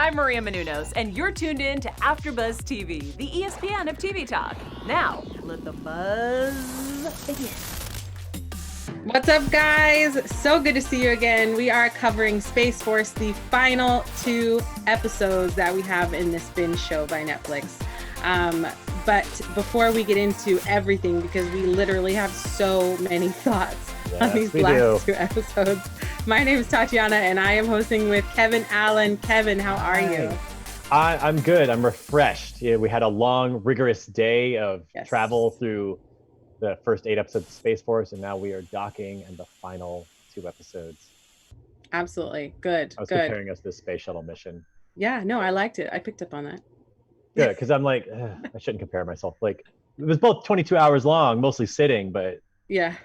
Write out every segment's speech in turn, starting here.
I'm Maria Menounos, and you're tuned in to AfterBuzz TV, the ESPN of TV talk. Now, let the buzz begin. What's up, guys? So good to see you again. We are covering Space Force, the final 2 episodes that we have in this binge show by Netflix. But before we get into everything, because we literally have so many thoughts on these last 2 episodes, my name is Tatiana, and I am hosting with Kevin Allen. Kevin, how are you? I'm good. I'm refreshed. Yeah, we had a long, rigorous day of travel through the first 8 episodes of Space Force, and now we are docking in the final 2 episodes. Absolutely. Good. I was comparing us to the space shuttle mission. Yeah, no, I liked it. I picked up on that. Good, because I'm like, I shouldn't compare myself. Like, it was both 22 hours long, mostly sitting, but yeah,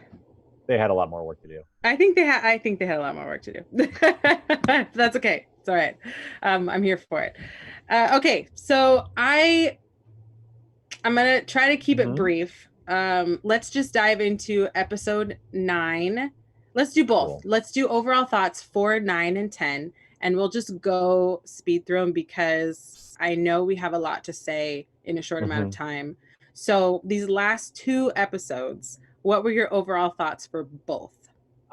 they had a lot more work to do. I think they had a lot more work to do. That's okay. It's all right. I'm here for it. Okay, so I'm gonna try to keep it brief. Let's just dive into episode 9. Let's do both. Cool. Let's do overall thoughts for 9 and 10, and we'll just go speed through them because I know we have a lot to say in a short amount of time. So these last 2 episodes, what were your overall thoughts for both?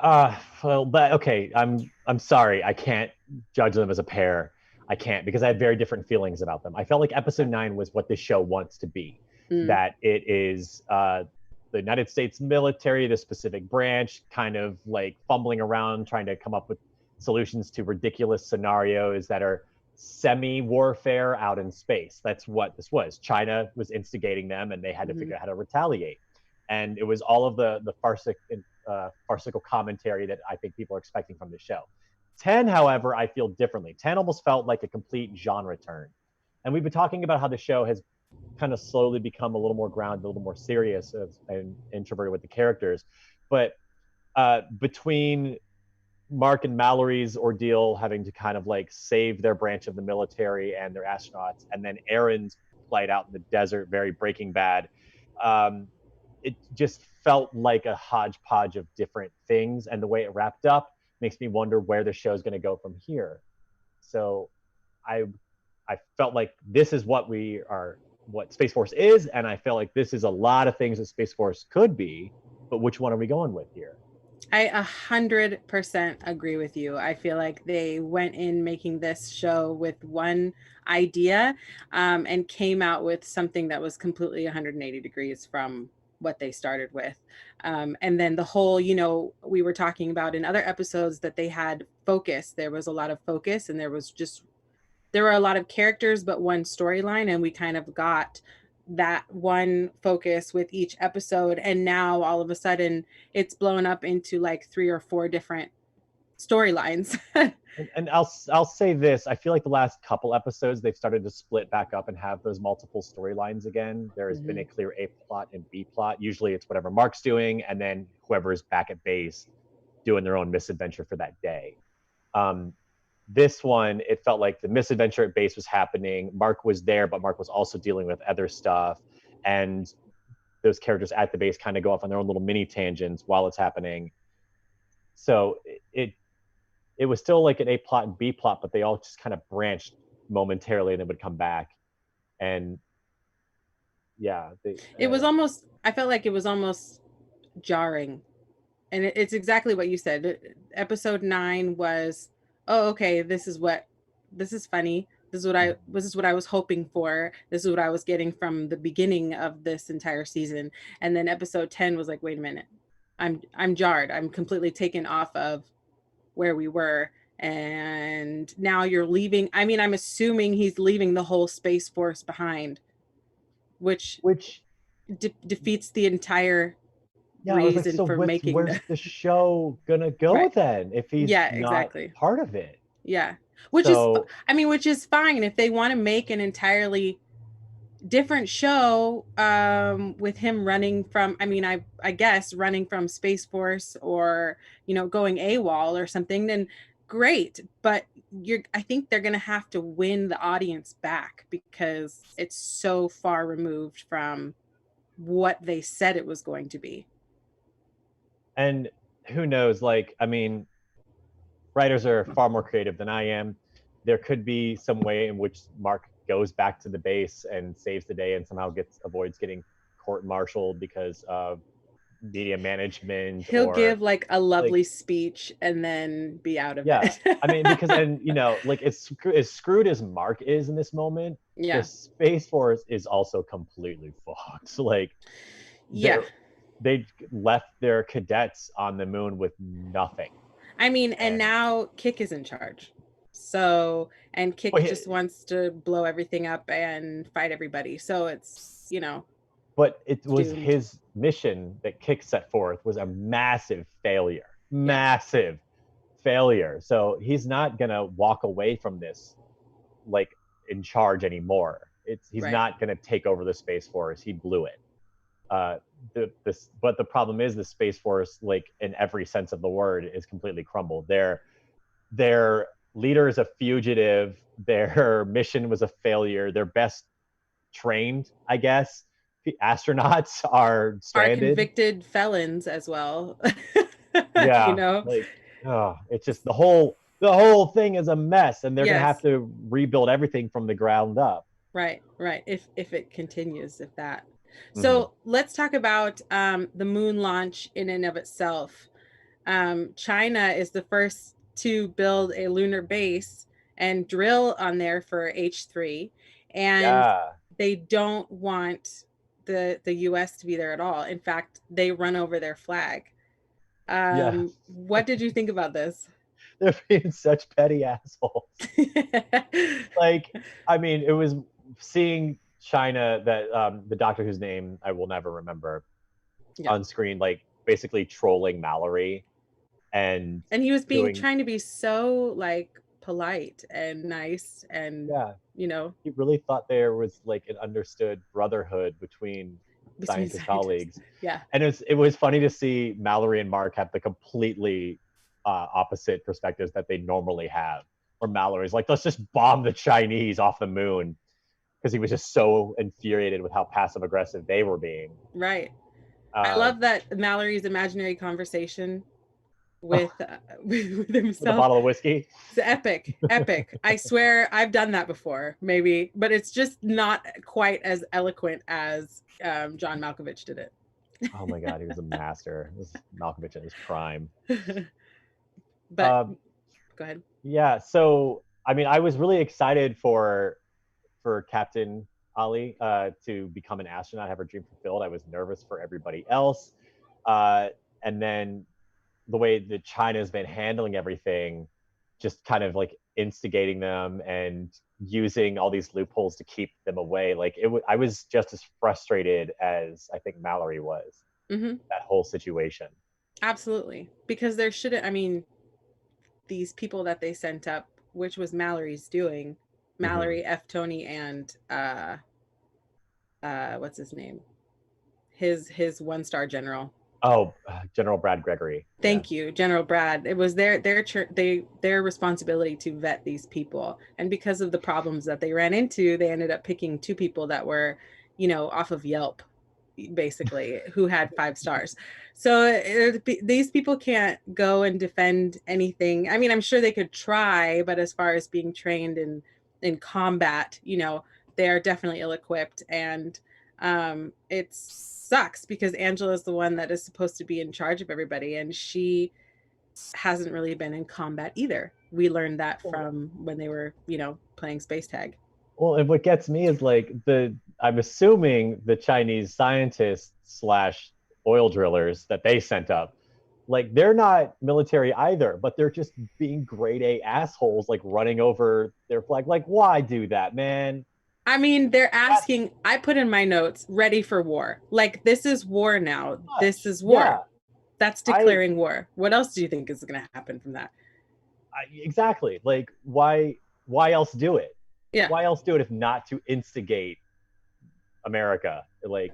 Okay, I'm sorry, I can't judge them as a pair. I can't, because I had very different feelings about them. I felt like episode 9 was what this show wants to be. That it is the United States military, the specific branch, kind of like fumbling around trying to come up with solutions to ridiculous scenarios that are semi-warfare out in space. That's what this was. China was instigating them, and they had to figure out how to retaliate. And it was all of the farcical commentary that I think people are expecting from the show. 10, however, I feel differently. 10 almost felt like a complete genre turn. And we've been talking about how the show has kind of slowly become a little more grounded, a little more serious and introverted with the characters. But between Mark and Mallory's ordeal having to kind of like save their branch of the military and their astronauts, and then Erin's flight out in the desert, very Breaking Bad, it just felt like a hodgepodge of different things. And the way it wrapped up makes me wonder where the show's going to go from here. So I felt like this is what Space Force is, and I feel like this is a lot of things that Space Force could be, but which one are we going with here? I 100% agree with you. I feel like they went in making this show with one idea and came out with something that was completely 180 degrees from what they started with. And then the whole, we were talking about in other episodes that they had focus. There was a lot of focus, and there were a lot of characters, but one storyline, and we kind of got that one focus with each episode. And now all of a sudden it's blown up into like 3 or 4 different storylines. and I'll say this, I feel like the last couple episodes they've started to split back up and have those multiple storylines again. There has been a clear A plot and B plot. Usually it's whatever Mark's doing, and then whoever's back at base doing their own misadventure for that day. This one, it felt like the misadventure at base was happening. Mark was there, but Mark was also dealing with other stuff. And those characters at the base kind of go off on their own little mini tangents while it's happening. So it was still like an A plot and B plot, but they all just kind of branched momentarily and then would come back. And yeah. I felt like it was almost jarring. And it's exactly what you said. Episode 9 was, oh, okay, this is funny. This is what I was hoping for. This is what I was getting from the beginning of this entire season. And then episode 10 was like, wait a minute, I'm jarred. I'm completely taken off of where we were. And now you're leaving. I mean, I'm assuming he's leaving the whole Space Force behind, which defeats the entire reason for making. Where's the show gonna go then if he's not part of it? Yeah, which is fine if they want to make an entirely different show with him running from, I guess running from Space Force, or going AWOL or something, then great. But I think they're gonna have to win the audience back because it's so far removed from what they said it was going to be. And who knows, writers are far more creative than I am. there could be some way in which Mark goes back to the base and saves the day and somehow avoids getting court-martialed because of media management He'll or give like a lovely speech and then be out of yeah. it. I mean, because and like as screwed as Mark is in this moment, Yeah. the Space Force is also completely fucked. Like Yeah. they left their cadets on the moon with nothing. I mean, and now Kick is in charge. So, and Kick just wants to blow everything up and fight everybody. So it's, But it was doomed. his mission that Kick set forth was a massive failure. Massive failure. So he's not gonna walk away from this like in charge anymore. He's not gonna take over the Space Force. He blew it. But the problem is the Space Force, like in every sense of the word, is completely crumbled. Their leader is a fugitive. Their mission was a failure. Their best trained, I guess, the astronauts are stranded. Are convicted felons as well. Yeah, like it's just the whole thing is a mess, and they're gonna have to rebuild everything from the ground up. Right. If it continues, if that. So let's talk about the moon launch in and of itself. China is the first to build a lunar base and drill on there for H3, and they don't want the US to be there at all. In fact, they run over their flag. What did you think about this? They're being such petty assholes. Like, I mean, it was seeing China, that the doctor whose name I will never remember, on screen, like basically trolling Mallory, and he was trying to be so like polite and nice, and he really thought there was like an understood brotherhood between scientist colleagues. And it was funny to see Mallory and Mark have the completely opposite perspectives that they normally have, where Mallory's like, let's just bomb the Chinese off the moon, because he was just so infuriated with how passive aggressive they were being. Right. I love that Mallory's imaginary conversation with himself. With a bottle of whiskey. It's epic. I swear I've done that before, maybe, but it's just not quite as eloquent as John Malkovich did it. Oh my God, he was a master. This is Malkovich in his prime. But go ahead. Yeah, so I mean, I was really excited for Captain Ali to become an astronaut, have her dream fulfilled. I was nervous for everybody else, and then the way that China's been handling everything, just kind of like instigating them and using all these loopholes to keep them away. Like I was just as frustrated as I think Mallory was. That whole situation. Absolutely, because there shouldn't. I mean, these people that they sent up, which was Mallory's doing, Mallory, F. Tony, and what's his name? His 1-star general. Oh, General Brad Gregory. Thank you, General Brad. It was their responsibility to vet these people, and because of the problems that they ran into, they ended up picking 2 people that were, off of Yelp, basically, who had 5 stars. So these people can't go and defend anything. I mean, I'm sure they could try, but as far as being trained in combat, they are definitely ill-equipped, and it sucks because Angela is the one that is supposed to be in charge of everybody, and she hasn't really been in combat either. We learned that from when they were, playing space tag. Well, and what gets me is like I'm assuming the Chinese scientists / oil drillers that they sent up, like they're not military either, but they're just being grade A assholes, like running over their flag. Like, why do that, man? I mean, they're asking, I put in my notes, ready for war. Like, this is war now. This is war. Yeah. That's declaring war. What else do you think is going to happen from that? Exactly. Like, why else do it? Yeah. Why else do it if not to instigate America? Like,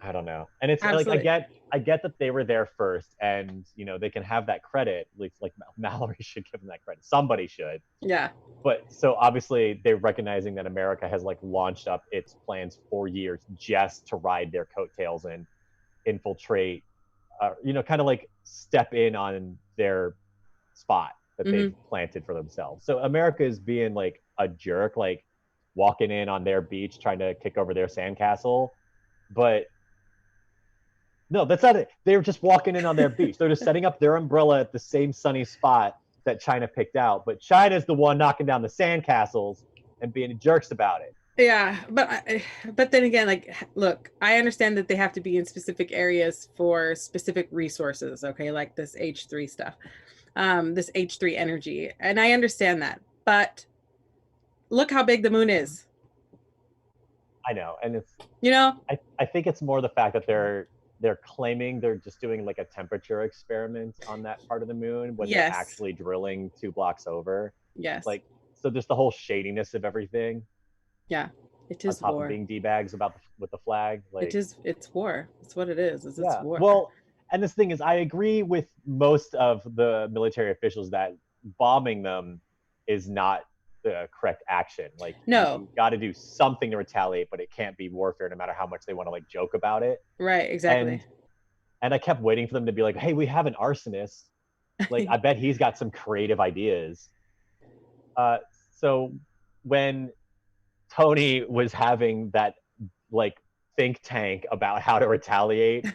I don't know. And it's Absolutely. Like, I get that they were there first, and they can have that credit. Like Mallory should give them that credit. Somebody should. Yeah. But so obviously they're recognizing that America has like launched up its plans for years just to ride their coattails and infiltrate, kind of like step in on their spot. that they've planted for themselves. So America is being like a jerk, like walking in on their beach trying to kick over their sandcastle, but no, that's not it. They're just walking in on their beach. They're just setting up their umbrella at the same sunny spot that China picked out, but China's the one knocking down the sandcastles and being jerks about it. Yeah, but then again, like, look, I understand that they have to be in specific areas for specific resources, okay, like this H3 stuff, this H3 energy, and I understand that, but look how big the moon is. I know, and it's, you know, I think it's more the fact that they're claiming they're just doing like a temperature experiment on that part of the moon when they're actually drilling 2 blocks over. Yes. Like, so just the whole shadiness of everything. Yeah, it is on top war. Of being d-bags with the flag. Like, it's war. It's what it is. It's war. Well, and this thing is, I agree with most of the military officials that bombing them is not the correct action. Like, no, you got to do something to retaliate, but it can't be warfare no matter how much they want to like joke about it. Right, exactly. And I kept waiting for them to be like, hey, we have an arsonist. Like, I bet he's got some creative ideas. So when Tony was having that like think tank about how to retaliate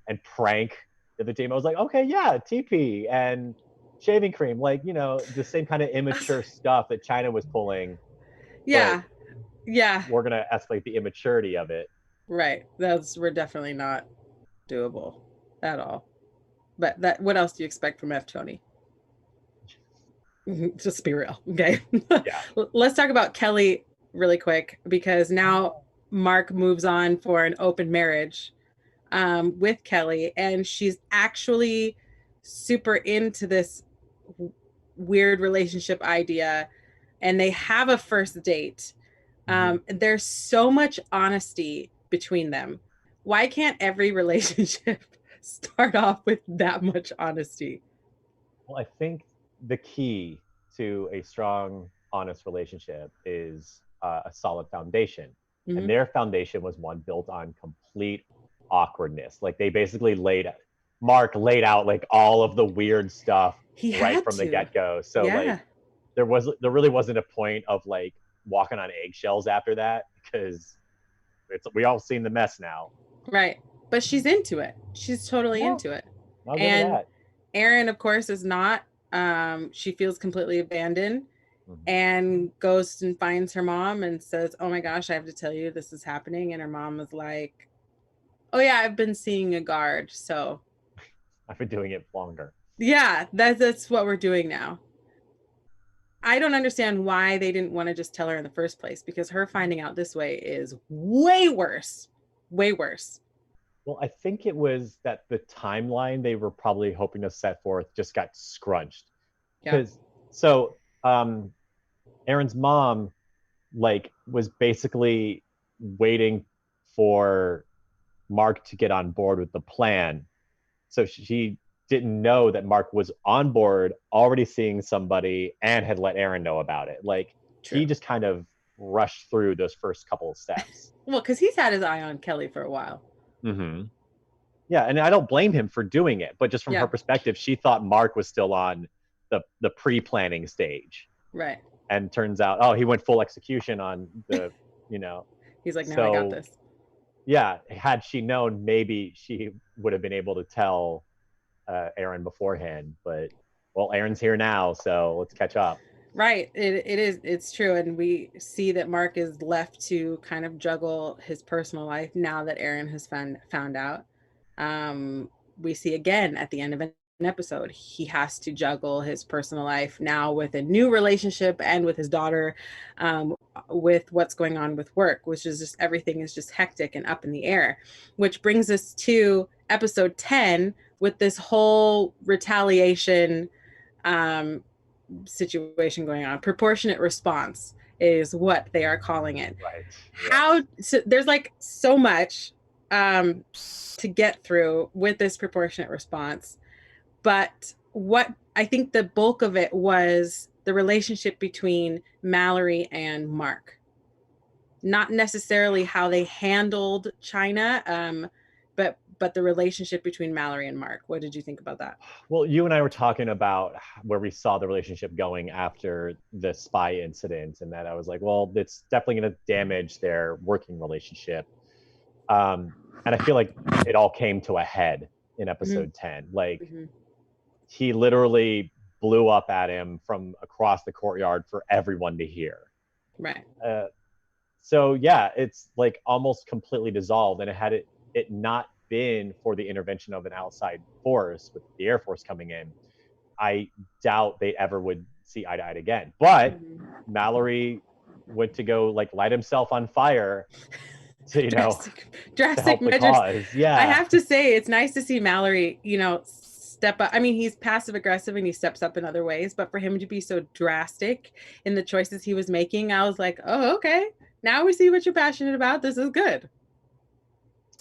and prank the other team, I was like, okay, yeah, TP and shaving cream, like, you know, the same kind of immature stuff that China was pulling. Yeah. We're gonna escalate the immaturity of it. Right. We're definitely not doable at all. But what else do you expect from F Tony? Just be real. Okay. Yeah. Let's talk about Kelly really quick, because now Mark moves on for an open marriage with Kelly, and she's actually super into this weird relationship idea, and they have a first date. There's so much honesty between them. Why can't every relationship start off with that much honesty? Well, I think the key to a strong, honest relationship is a solid foundation. And their foundation was one built on complete awkwardness. Like, they basically Mark laid out like all of the weird stuff right from the get-go. So like there really wasn't a point of like walking on eggshells after that, because we all seen the mess now. Right. But she's into it. She's totally into it. And Erin, of course, is not. She feels completely abandoned and goes and finds her mom and says, oh my gosh, I have to tell you, this is happening. And her mom is like, oh yeah, I've been seeing a guard, so I've been doing it longer. Yeah, that's what we're doing now. I don't understand why they didn't want to just tell her in the first place, because her finding out this way is way worse. Way worse. Well, I think it was that the timeline they were probably hoping to set forth just got scrunched. Because Erin's mom like was basically waiting for Mark to get on board with the plan. So she didn't know that Mark was on board, already seeing somebody, and had let Erin know about it. Like, he just kind of rushed through those first couple of steps. Well, because he's had his eye on Kelly for a while. Yeah, and I don't blame him for doing it, but just from her perspective, she thought Mark was still on the pre-planning stage. Right. And turns out, oh, he went full execution on the, you know. He's like, now I got this. Yeah, had she known, maybe she would have been able to tell Erin beforehand. But, well, Erin's here now, so let's catch up. Right. It's true. And we see that Mark is left to kind of juggle his personal life now that Erin has found out. We see again at the end of an episode, he has to juggle his personal life now with a new relationship and with his daughter, with what's going on with work, which is just, everything is just hectic and up in the air, which brings us to episode 10 with this whole retaliation situation going on. Proportionate response is what they are calling it. Right. There's like so much to get through with this proportionate response, but what I think the bulk of it was the relationship between Mallory and Mark, not necessarily how they handled China, but but the relationship between Mallory and Mark, what did you think about that? Well, you and I were talking about where we saw the relationship going after the spy incident, and that I was like, well, it's definitely going to damage their working relationship. And I feel like it all came to a head in episode 10. Like, he literally blew up at him from across the courtyard for everyone to hear. Right. So yeah, it's like almost completely dissolved. And had it not been for the intervention of an outside force with the Air Force coming in, I doubt they ever would see eye to eye again. But Mallory went to go like light himself on fire to, drastic the measures. cause. Yeah. I have to say, it's nice to see Mallory, step up. I mean, he's passive aggressive and he steps up in other ways, but for him to be so drastic in the choices he was making, I was like, oh, okay. Now we see what you're passionate about. This is good.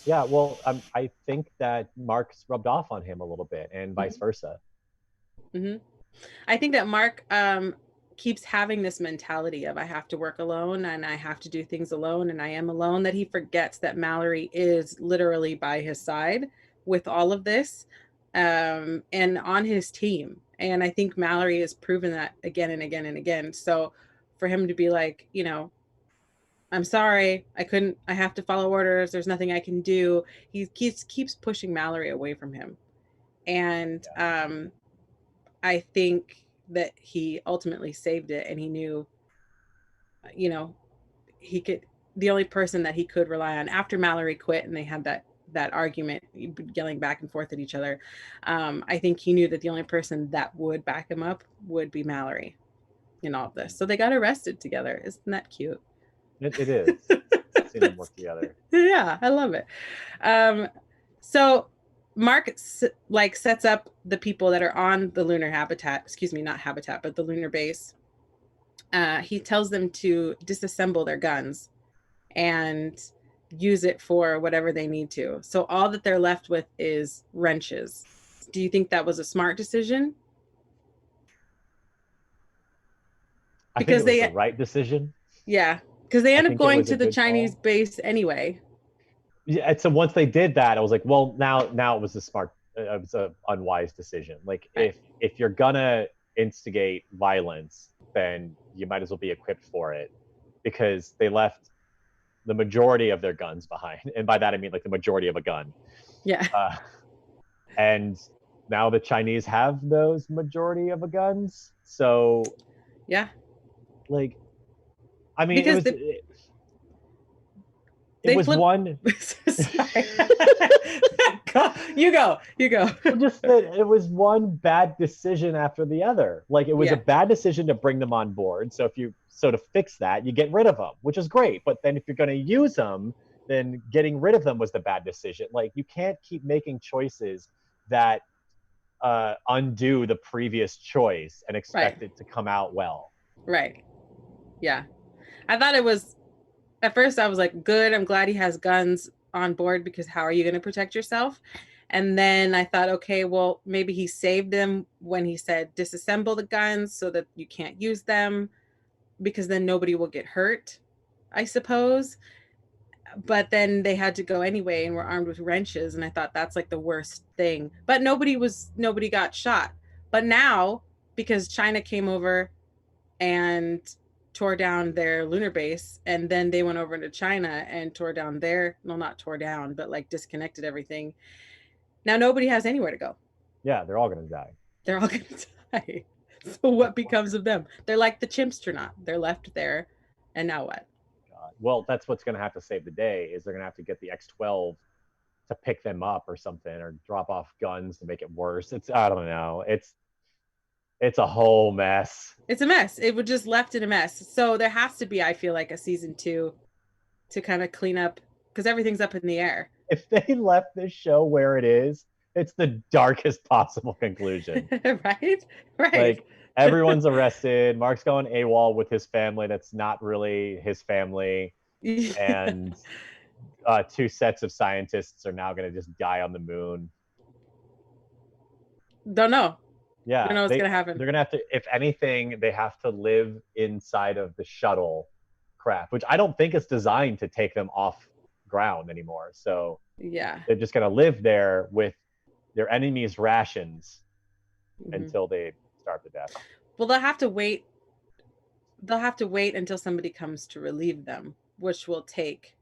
Yeah, well, I think that Mark's rubbed off on him a little bit, and vice versa. I think that Mark keeps having this mentality of I have to work alone and I have to do things alone and I am alone, that he forgets that Mallory is literally by his side with all of this and on his team. And I think Mallory has proven that again and again and again. So for him to be like, I'm sorry, I have to follow orders. There's nothing I can do. He keeps pushing Mallory away from him. And I think that he ultimately saved it, and he knew, he could, the only person that he could rely on after Mallory quit and they had that argument yelling back and forth at each other. I think he knew that the only person that would back him up would be Mallory in all of this. So they got arrested together. Isn't that cute? It is. Seeing them work together. Yeah, I love it. So Mark sets up the people that are on the lunar habitat, not habitat, but the lunar base. He tells them to disassemble their guns and use it for whatever they need to. So all that they're left with is wrenches. Do you think that was a smart decision? Because think it was the right decision. Yeah, because they end up going to the Chinese base anyway. Yeah, so once they did that, I was like, well, now it was it was an unwise decision. Like, right. if you're gonna instigate violence, then you might as well be equipped for it, because they left the majority of their guns behind, and by that I mean like the majority of a gun. Yeah. And now the Chinese have those majority of the guns, so yeah. Like, I mean, because it was one. You go. Just that it was one bad decision after the other. Like, it was a bad decision to bring them on board. So to fix that, you get rid of them, which is great. But then if you're going to use them, then getting rid of them was the bad decision. Like, you can't keep making choices that undo the previous choice and expect it to come out well. Right. Yeah. I thought it was, at first I was like, good, I'm glad he has guns on board, because how are you going to protect yourself? And then I thought, okay, well, maybe he saved them when he said disassemble the guns so that you can't use them, because then nobody will get hurt, I suppose. But then they had to go anyway and were armed with wrenches, and I thought that's like the worst thing. But nobody got shot. But now, because China came over and tore down their lunar base, and then they went over to China and tore down not tore down, but like disconnected everything. Now nobody has anywhere to go. Yeah, they're all going to die. They're all going to die. So what becomes of them? They're like the chimps or not. They're left there, and now what? God. Well, that's what's going to have to save the day, is they're going to have to get the X-12 to pick them up or something, or drop off guns to make it worse. I don't know. It's a whole mess. It's a mess. It was just left in a mess. So there has to be, I feel like, a season 2 to kind of clean up, because everything's up in the air. If they left this show where it is, it's the darkest possible conclusion. Right? Like, everyone's arrested. Mark's going AWOL with his family that's not really his family. And 2 sets of scientists are now going to just die on the moon. Don't know. Yeah, I don't know what's going to happen. They're going to have to, if anything, they have to live inside of the shuttle craft, which I don't think is designed to take them off ground anymore. So Yeah. They're just going to live there with their enemies' rations until they starve to death. Well, they'll have to wait. They'll have to wait until somebody comes to relieve them, which will take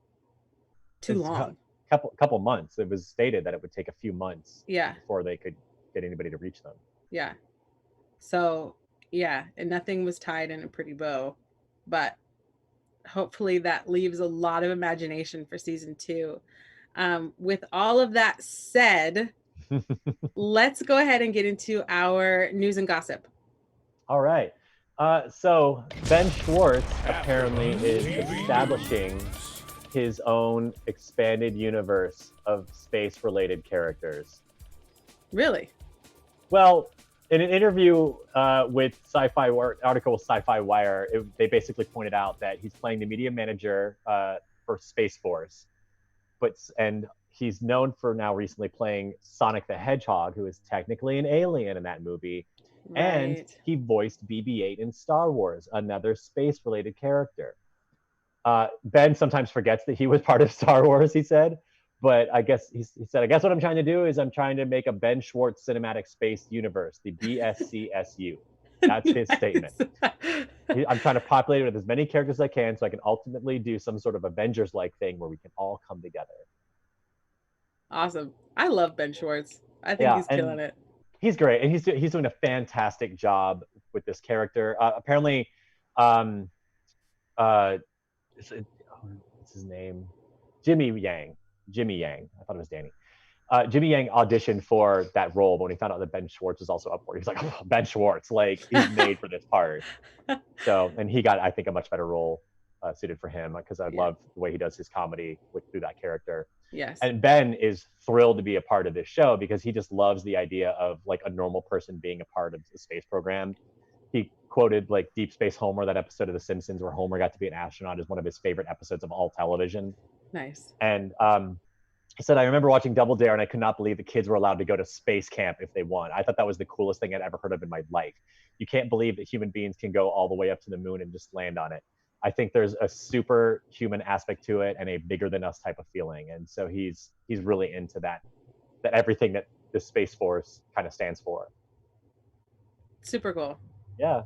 too long. Couple months. It was stated that it would take a few months before they could get anybody to reach them. Yeah. So, yeah, and nothing was tied in a pretty bow, but hopefully that leaves a lot of imagination for season 2. With all of that said, let's go ahead and get into our news and gossip. All right. So Ben Schwartz apparently is establishing his own expanded universe of space-related characters. Really? Well, in an interview with Sci-Fi article with Sci-Fi Wire, they basically pointed out that he's playing the media manager for Space Force, and he's known for now recently playing Sonic the Hedgehog, who is technically an alien in that movie. Right. And he voiced BB-8 in Star Wars, another space-related character. Ben sometimes forgets that he was part of Star Wars, he said. But I guess he said, I guess what I'm trying to do is I'm trying to make a Ben Schwartz cinematic space universe, the BSCSU. That's his statement. I'm trying to populate it with as many characters as I can so I can ultimately do some sort of Avengers-like thing where we can all come together. Awesome. I love Ben Schwartz. I think he's killing it. He's great, and he's doing a fantastic job with this character. Apparently, what's his name? Jimmy Yang. I thought it was Danny. Jimmy Yang auditioned for that role, but when he found out that Ben Schwartz was also up for it, he's like, oh, Ben Schwartz, like he's made for this part. So, and he got, I think, a much better role suited for him because I love the way he does his comedy through that character. Yes. And Ben is thrilled to be a part of this show because he just loves the idea of like a normal person being a part of the space program. He quoted like Deep Space Homer, that episode of The Simpsons where Homer got to be an astronaut, is one of his favorite episodes of all television. Nice. And he said, I remember watching Double Dare and I could not believe the kids were allowed to go to space camp if they want. I thought that was the coolest thing I'd ever heard of in my life. You can't believe that human beings can go all the way up to the moon and just land on it. I think there's a super human aspect to it and a bigger than us type of feeling. And so he's really into that everything that the Space Force kind of stands for. Super cool. Yeah.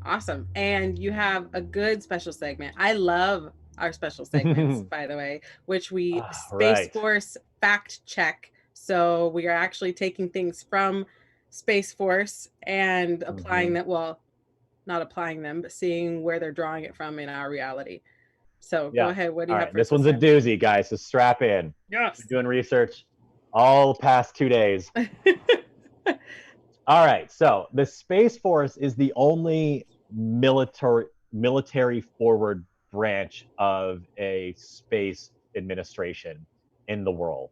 Awesome. And you have a good special segment. I love our special segments, by the way, which we Space Force fact check. So we are actually taking things from Space Force and applying that, well, not applying them, but seeing where they're drawing it from in our reality. So go ahead. What do you have for us? This one's a doozy, guys. So strap in. Yes. We're doing research all past 2 days. All right. So the Space Force is the only military forward branch of a space administration in the world.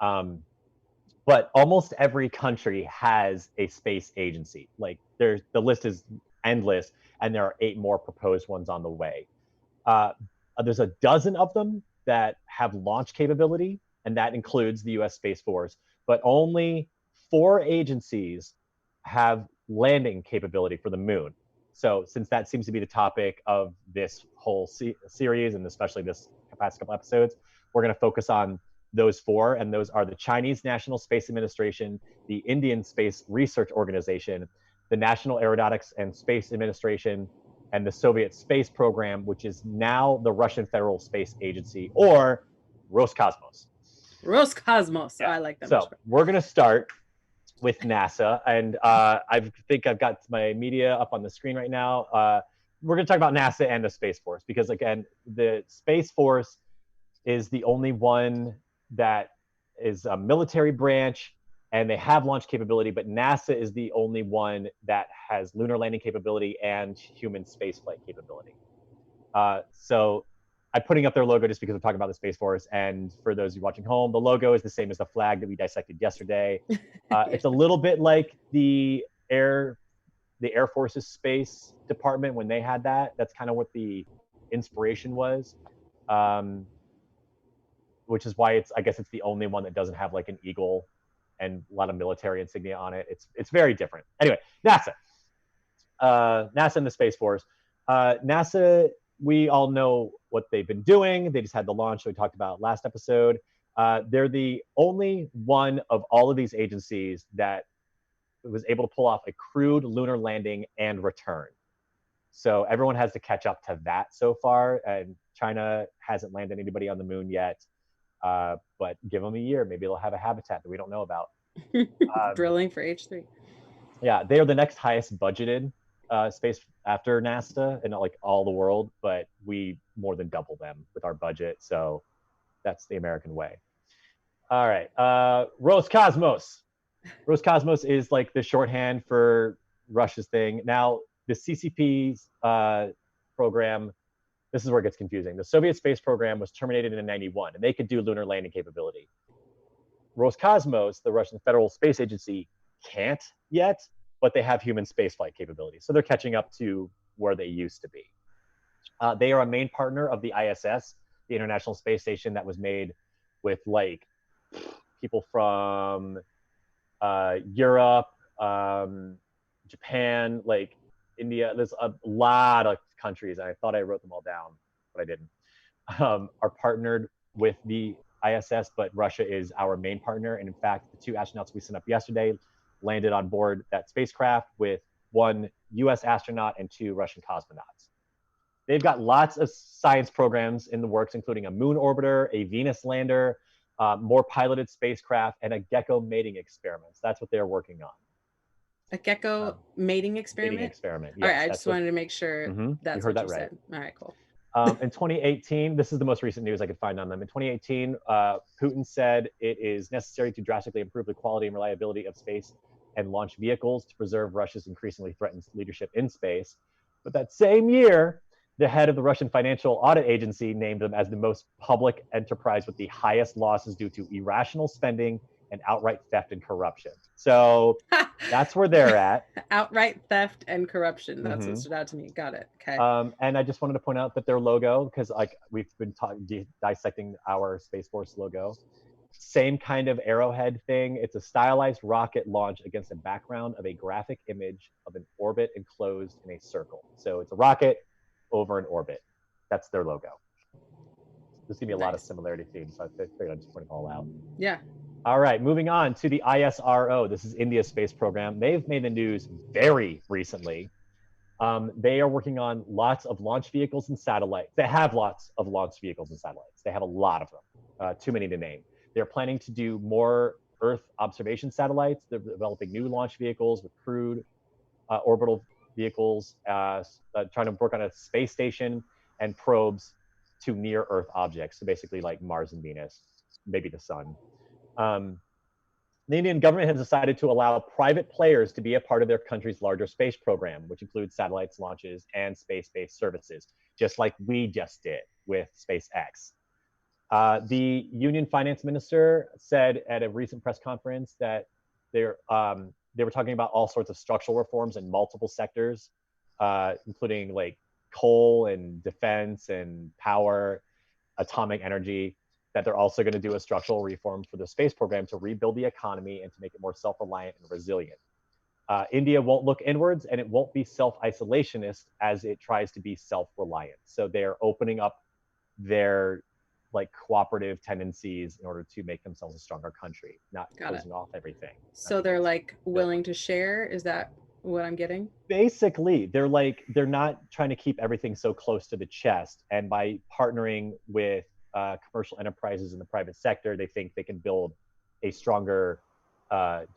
But almost every country has a space agency. Like the list is endless, and there are 8 more proposed ones on the way. There's a dozen of them that have launch capability, and that includes the US Space Force, but only 4 agencies have landing capability for the moon. So since that seems to be the topic of this whole series, and especially this past couple episodes, we're going to focus on those 4, and those are the Chinese National Space Administration, the Indian Space Research Organization, the National Aeronautics and Space Administration, and the Soviet Space Program, which is now the Russian Federal Space Agency, or Roscosmos. Roscosmos. Yeah. I like that. So we're going to start with NASA, and I think I've got my media up on the screen right now. We're going to talk about NASA and the Space Force because, again, the Space Force is the only one that is a military branch, and they have launch capability, but NASA is the only one that has lunar landing capability and human spaceflight capability. So I'm putting up their logo just because we're talking about the Space Force. And for those of you watching home, the logo is the same as the flag that we dissected yesterday. It's a little bit like the Air Force's Space Department when they had that. That's kind of what the inspiration was. Which is why I guess it's the only one that doesn't have like an eagle and a lot of military insignia on it. It's very different. Anyway, NASA and the Space Force. NASA, we all know what they've been doing. They just had the launch that we talked about last episode. They're the only one of all of these agencies that was able to pull off a crewed lunar landing and return. So everyone has to catch up to that so far, and China hasn't landed anybody on the moon yet. But give them a year, maybe they'll have a habitat that we don't know about. Drilling for H3. Yeah, they are the next highest budgeted space after NASA and like all the world, but we more than double them with our budget. So that's the American way. All right, Roscosmos. Roscosmos is like the shorthand for Russia's thing. Now, the CCP's program, this is where it gets confusing. The Soviet space program was terminated in '91, and they could do lunar landing capability. Roscosmos, the Russian Federal Space Agency, can't yet, but they have human spaceflight capability. So they're catching up to where they used to be. They are a main partner of the ISS, the International Space Station, that was made with like people from Europe, Japan, like India. There's a lot of countries. I thought I wrote them all down, but I didn't. Are partnered with the ISS, but Russia is our main partner. And in fact, the 2 astronauts we sent up yesterday landed on board that spacecraft with 1 US astronaut and 2 Russian cosmonauts. They've got lots of science programs in the works, including a moon orbiter, a Venus lander, more piloted spacecraft, and a gecko mating experiments. That's what they're working on. A gecko mating experiment? Mating experiment, yes. All right, I just wanted to make sure that's you heard what that right. said. All right, cool. In 2018, this is the most recent news I could find on them. In 2018, Putin said it is necessary to drastically improve the quality and reliability of space and launch vehicles to preserve Russia's increasingly threatened leadership in space. But that same year, the head of the Russian Financial Audit Agency named them as the most public enterprise with the highest losses due to irrational spending and outright theft and corruption. So that's where they're at. Outright theft and corruption. That's what stood out to me. Got it. Okay. And I just wanted to point out that their logo, because like we've been dissecting our Space Force logo, same kind of arrowhead thing. It's a stylized rocket launch against a background of a graphic image of an orbit enclosed in a circle. So it's a rocket over an orbit. That's their logo. There's gonna be a lot of similarity themes, so I figured I'd just point it all out. Yeah. All right, moving on to the ISRO. This is India's space program. They've made the news very recently. They are working on lots of launch vehicles and satellites. They have lots of launch vehicles and satellites. They have a lot of them, too many to name. They're planning to do more Earth observation satellites. They're developing new launch vehicles with crewed orbital vehicles, trying to work on a space station and probes to near Earth objects. So basically like Mars and Venus, maybe the sun. The Indian government has decided to allow private players to be a part of their country's larger space program, which includes satellites, launches, and space-based services, just like we just did with SpaceX. The Union Finance Minister said at a recent press conference that they were talking about all sorts of structural reforms in multiple sectors, including like coal and defense and power, atomic energy, that they're also going to do a structural reform for the space program to rebuild the economy and to make it more self-reliant and resilient. India won't look inwards, and it won't be self-isolationist as it tries to be self-reliant. So they're opening up their like cooperative tendencies in order to make themselves a stronger country, not closing off everything. So they're like willing to share. Is that what I'm getting? Basically, they're not trying to keep everything so close to the chest, and by partnering with commercial enterprises in the private sector, they think they can build a stronger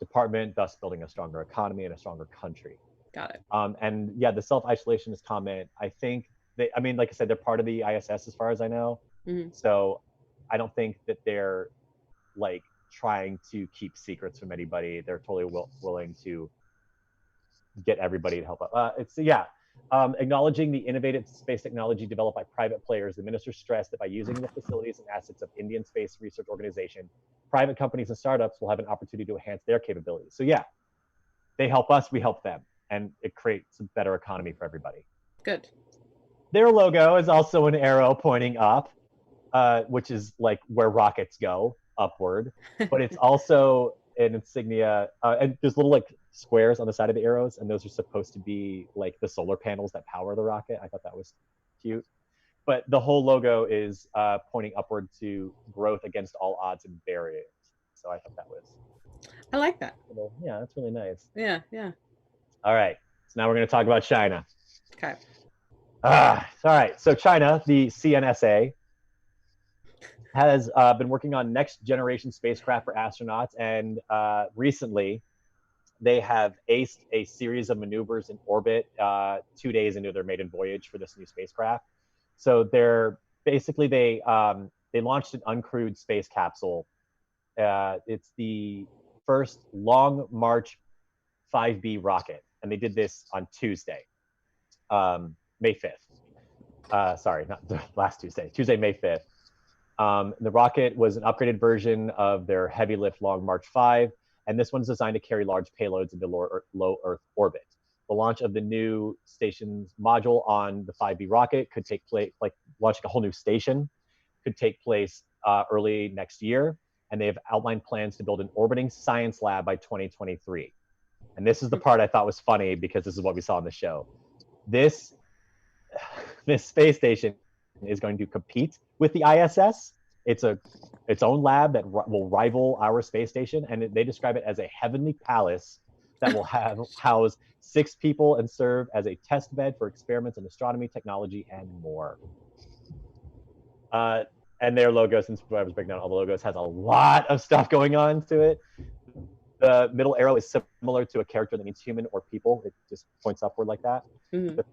department, thus building a stronger economy and a stronger country. Got it. And yeah, the self-isolationist comment, I think like I said, they're part of the ISS as far as I know. So I don't think that they're like trying to keep secrets from anybody. They're totally willing to get everybody to help out. Acknowledging the innovative space technology developed by private players, the minister stressed that by using the facilities and assets of Indian Space Research Organization, private companies and startups will have an opportunity to enhance their capabilities. So yeah, they help us, we help them, and it creates a better economy for everybody. Good. Their logo is also an arrow pointing up, which is like where rockets go, upward, but it's also an insignia, and there's little like squares on the side of the arrows, and those are supposed to be like the solar panels that power the rocket. I thought that was cute. but the whole logo is pointing upward to growth against all odds and barriers. So I thought that was, I like that. yeah, that's really nice. Yeah, yeah. All right, so now we're going to talk about China. Okay. All right. So China, the CNSA, has been working on next generation spacecraft for astronauts, and recently they have aced a series of maneuvers in orbit 2 days into their maiden voyage for this new spacecraft. So they're basically they launched an uncrewed space capsule. It's the first Long March 5B rocket, and they did this on Tuesday, May 5th. Sorry, not last Tuesday, Tuesday, May 5th. The rocket was an upgraded version of their heavy lift Long March 5, and this one's designed to carry large payloads into low Earth orbit. The launch of the new station's module on the 5B rocket could take place, like launching a whole new station, could take place early next year, and they have outlined plans to build an orbiting science lab by 2023. And this is the part I thought was funny because this is what we saw in the show. This space station is going to compete with the ISS. It's its own lab that will rival our space station, and they describe it as a heavenly palace that will house 6 people and serve as a test bed for experiments in astronomy, technology, and more. And their logo, since I was breaking down all the logos, has a lot of stuff going on to it. The middle arrow is similar to a character that means human or people. It just points upward like that. Mm-hmm. The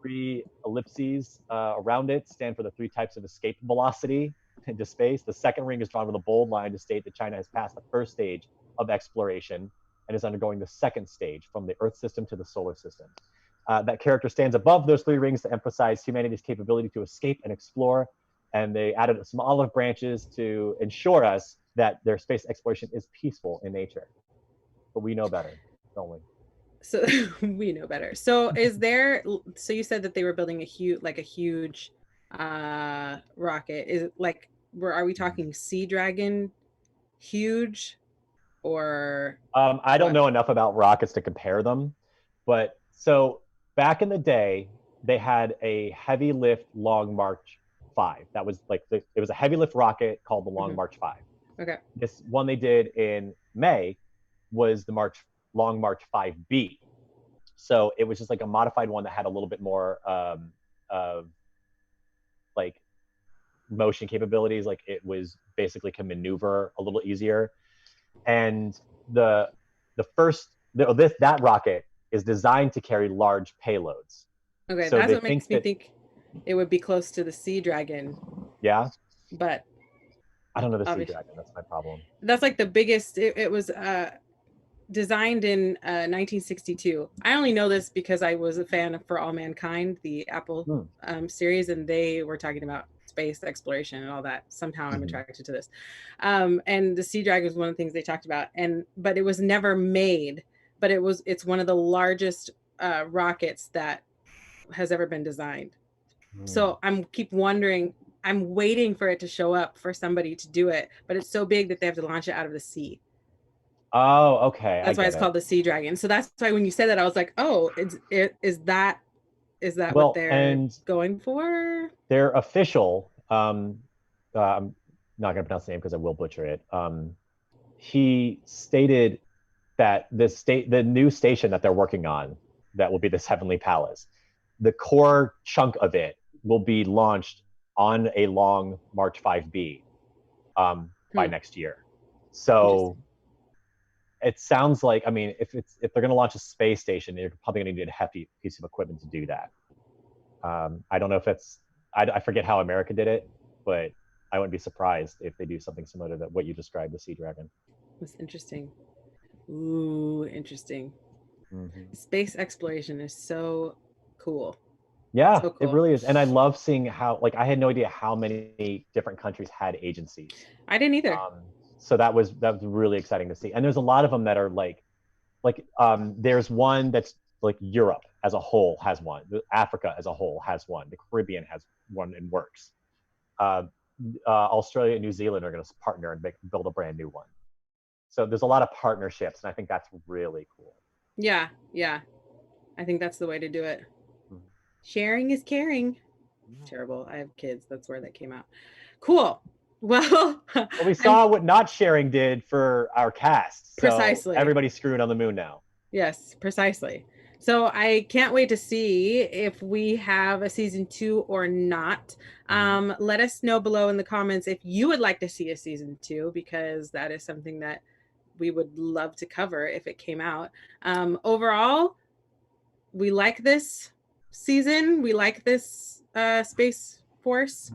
3 ellipses around it stand for the 3 types of escape velocity into space. The second ring is drawn with a bold line to state that China has passed the first stage of exploration and is undergoing the second stage from the Earth system to the solar system. That character stands above those 3 rings to emphasize humanity's capability to escape and explore. And they added some olive branches to ensure us that their space exploration is peaceful in nature. But we know better, don't we? So we know better. So is there, so you said that they were building a huge rocket. Is it like, are we talking Sea Dragon huge, or I don't what? know enough about rockets to compare them, but so back in the day, they had a heavy lift Long March 5. That was like it was a heavy lift rocket called the Long March 5. Okay. This one they did in May was the Long March 5B. So it was just like a modified one that had a little bit more like motion capabilities. Like it was basically can maneuver a little easier. And that rocket is designed to carry large payloads. Okay, So that's what makes me think it would be close to the Sea Dragon. Yeah, but I don't know the Sea Dragon. That's my problem. That's like the biggest. It was designed in 1962. I only know this because I was a fan of For All Mankind, the Apple series, and they were talking about space exploration and all that. Somehow I'm attracted to this. And the Sea Dragon was one of the things they talked about. But it was never made. But it's one of the largest rockets that has ever been designed. So keep wondering. I'm waiting for it to show up for somebody to do it, but it's so big that they have to launch it out of the sea. Oh, okay. That's why it's called the Sea Dragon. So that's why when you said that, I was like, oh, is that what they're going for? Their official, I'm not going to pronounce the name because I will butcher it. He stated that the new station that they're working on, that will be this Heavenly Palace, the core chunk of it will be launched on a Long March 5B by next year. So it sounds like, I mean, if they're going to launch a space station, you're probably going to need a hefty piece of equipment to do that. I don't know if I forget how America did it, but I wouldn't be surprised if they do something similar to what you described, the Sea Dragon. That's interesting. Ooh, interesting. Space exploration is so cool. Yeah, so cool. It really is. And I love seeing how, like, I had no idea how many different countries had agencies. I didn't either. So that was really exciting to see. And there's a lot of them that are like there's one that's like Europe as a whole has one. Africa as a whole has one. The Caribbean has one in works. Australia and New Zealand are going to partner and build a brand new one. So there's a lot of partnerships, and I think that's really cool. Yeah. I think that's the way to do it. Sharing is caring. Terrible. I have kids. That's where that came out. Cool. Well, Well, we saw what not sharing did for our cast. So Precisely. everybody's screwed on the moon now. Yes, precisely. So I can't wait to see if we have a season 2 or not. Let us know below in the comments if you would like to see a season 2, because that is something that we would love to cover if it came out. Overall, we like this season. We like this Space Force.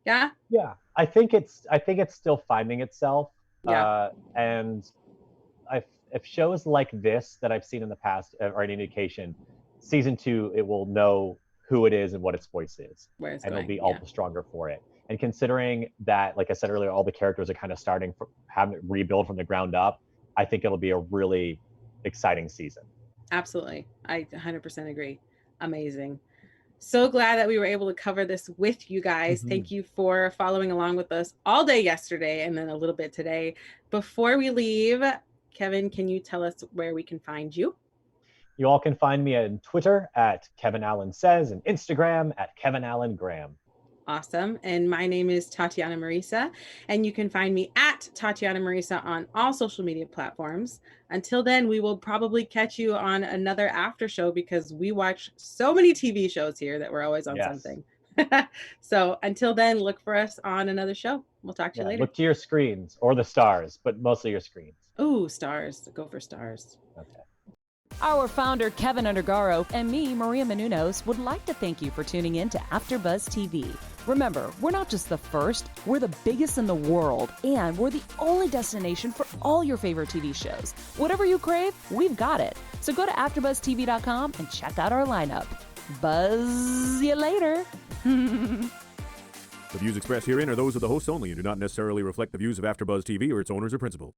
Yeah. Yeah, I think it's still finding itself. Yeah. And if shows like this that I've seen in the past are an indication, season 2 it will know who it is and what its voice is, and it'll be all the stronger for it. And considering that, like I said earlier, all the characters are kind of starting from having to rebuild from the ground up, I think it'll be a really exciting season. Absolutely. I 100% agree. Amazing. So glad that we were able to cover this with you guys. Thank you for following along with us all day yesterday and then a little bit today. Before we leave, Kevin, can you tell us where we can find you? You all can find me on Twitter at Kevin Allen Says and Instagram at Kevin Allen Graham. Awesome. And my name is Tatiana Marisa, and you can find me at Tatiana Marisa on all social media platforms. Until then, we will probably catch you on another after show, because we watch so many TV shows here that we're always on something. So until then, look for us on another show. We'll talk to you later. Look to your screens or the stars, but mostly your screens. Ooh, stars. Go for stars. Okay. Our founder, Kevin Undergaro, and me, Maria Menounos, would like to thank you for tuning in to AfterBuzz TV. Remember, we're not just the first, we're the biggest in the world, and we're the only destination for all your favorite TV shows. Whatever you crave, we've got it. So go to AfterBuzzTV.com and check out our lineup. Buzz you later. The views expressed herein are those of the hosts only and do not necessarily reflect the views of AfterBuzz TV or its owners or principals.